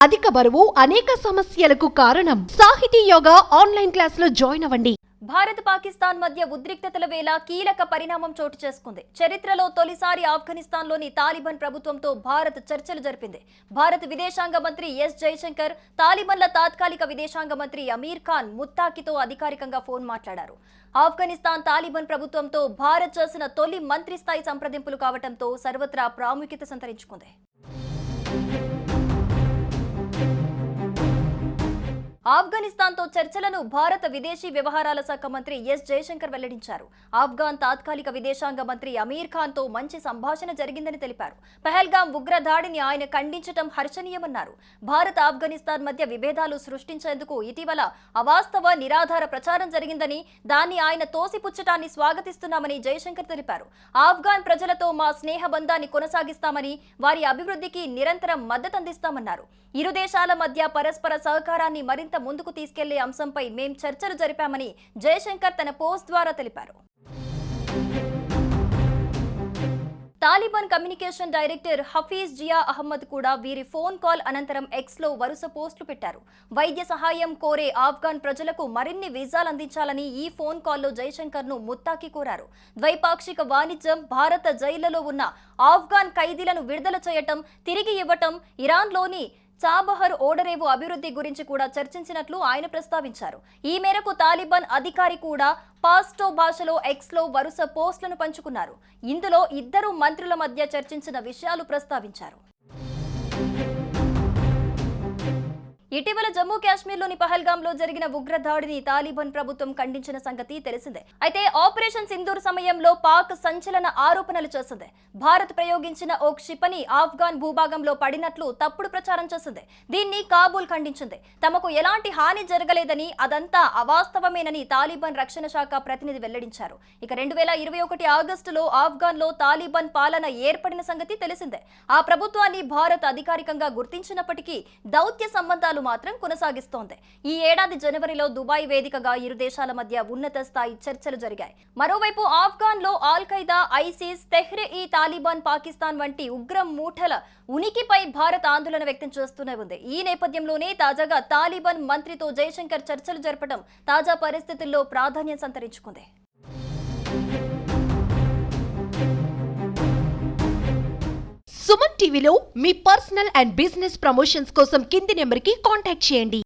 అధిక బరువు అనేక సమస్యలకు కారణం. సాహితీ యోగా ఆన్లైన్ క్లాసులో జాయిన్ అవ్వండి. భారత్ పాకిస్తాన్ మధ్య ఉద్రిక్తతల వేళ కీలక పరిణామం చోటు చేసుకుంది. చరిత్రలో తొలిసారి ఆఫ్ఘనిస్తాన్లోని తాలిబాన్ ప్రభుత్వంతో భారత్ చర్చలు జరిపింది. భారత విదేశాంగ మంత్రి ఎస్ జయశంకర్ తాలిబాన్ల తాత్కాలిక విదేశాంగ మంత్రి అమీర్ ఖాన్ ముత్తాకితో అధికారికంగా ఫోన్ మాట్లాడారు. ఆఫ్ఘనిస్తాన్ తాలిబాన్ ప్రభుత్వంతో భారత్ చేసిన తొలి మంత్రి స్థాయి సంప్రదింపులు కావడంతో సర్వత్రా ప్రాముఖ్యత సంతరించుకుంది. ఆఫ్ఘనిస్తాన్తో చర్చలను భారత విదేశీ వ్యవహారాల శాఖ మంత్రి ఎస్ జయశంకర్ వెల్లడించారు. ఆఫ్ఘాన్ తాత్కాలిక విదేశాంగ మంత్రి అమీర్ ఖాన్ తో మంచి సంభాషణ జరిగిందని తెలిపారు. పహల్గాం ఉగ్ర దాడిని ఆయన ఖండించడం హర్షణీయమన్నారు. భారత్ ఆఫ్ఘనిస్తాన్ మధ్య విభేదాలు సృష్టించేందుకు ఇటీవల అవాస్తవ నిరాధార ప్రచారం జరిగిందని, దాన్ని ఆయన తోసిపుచ్చటాన్ని స్వాగతిస్తున్నామని జయశంకర్ తెలిపారు. ఆఫ్ఘాన్ ప్రజలతో మా స్నేహ బంధాన్ని కొనసాగిస్తామని, వారి అభివృద్ధికి నిరంతరం మద్దతందిస్తామన్నారు. ఇరు దేశాల మధ్య పరస్పర సహకారాన్ని మరింత ముందుకు తీసుకెళ్లే అంశంపై మేం చర్చలు జరిపామని జయశంకర్ తన పోస్ట్ ద్వారా తెలిపారు. తాలిబాన్ కమ్యూనికేషన్ డైరెక్టర్ హఫీజ్ జియా అహ్మద్ కూడా వీరి ఫోన్ కాల్ అనంతరం ఎక్స్ లో వరుస పోస్టులు పెట్టారు. వైద్య సహాయం కోరే ఆఫ్ఘాన్ ప్రజలకు మరిన్ని వీసాలు అందించాలని ఈ ఫోన్ కాల్లో జయశంకర్ ను ముత్తాకి కోరారు. ద్వైపాక్షిక వాణిజ్యం, భారత జైళ్లలో ఉన్న ఆఫ్ఘాన్ ఖైదీలను విడుదల చేయటం, తిరిగి ఇవ్వటం, ఇరాన్లోని చాబహర్ ఓడరేవు అభివృద్ధి గురించి కూడా చర్చించినట్లు ఆయన ప్రస్తావించారు. ఈ మేరకు తాలిబాన్ అధికారి కూడా పాస్టో భాషలో ఎక్స్ లో వరుస పోస్టులను పంచుకున్నారు. ఇందులో ఇద్దరు మంత్రుల మధ్య చర్చించిన విషయాలు ప్రస్తావించారు. ఇటీవల జమ్మూ కాశ్మీర్లోని పహల్గాంలో జరిగిన ఉగ్ర దాడిని తాలిబాన్ ప్రభుత్వం ఖండించిన సంగతి తెలిసిందే. అయితే ఆపరేషన్ సింధూర్ సమయంలో పాక్ సంచలన ఆరోపణలు చేసింది. భారత్ ప్రయోగించిన ఓ క్షిపణి ఆఫ్ఘాన్ భూభాగంలో పడినట్లు తప్పుడు ప్రచారం చేసింది. దీన్ని కాబూల్ ఖండించింది. తమకు ఎలాంటి హాని జరగలేదని, అదంతా అవాస్తవమేనని తాలిబాన్ రక్షణ శాఖ ప్రతినిధి వెల్లడించారు. ఇక 2021 ఆగస్టులో ఆఫ్ఘాన్లో తాలిబాన్ పాలన ఏర్పడిన సంగతి తెలిసిందే. ఆ ప్రభుత్వాన్ని భారత్ అధికారికంగా గుర్తించినప్పటికీ దౌత్య సంబంధాలు మాత్రం కొనసాగిస్తోంది. ఈ ఏడాది జనవరిలో దుబాయ్ వేదికగా ఇరు దేశాల మధ్య ఉన్నత స్థాయి చర్చలు జరిగాయి. మరోవైపు ఆఫ్ఘాన్ లో Al Qaeda, ISIS, Tehreek Taliban, Pakistan వంటి ఉగ్ర మూఠల ఉనికిపై భారత్ ఆందోళన వ్యక్తం చేస్తూనే ఉంది. ఈ నేపథ్యంలోనే తాజాగా తాలిబాన్ మంత్రితో జయశంకర్ చర్చలు జరపడం తాజా పరిస్థితుల్లో ప్రాధాన్యం సంతరించుకుంది. సుమన్ టీవీలో మీ పర్సనల్ అండ్ బిజినెస్ ప్రమోషన్స్ కోసం కింది నెంబర్కి కాంటాక్ట్ చేయండి.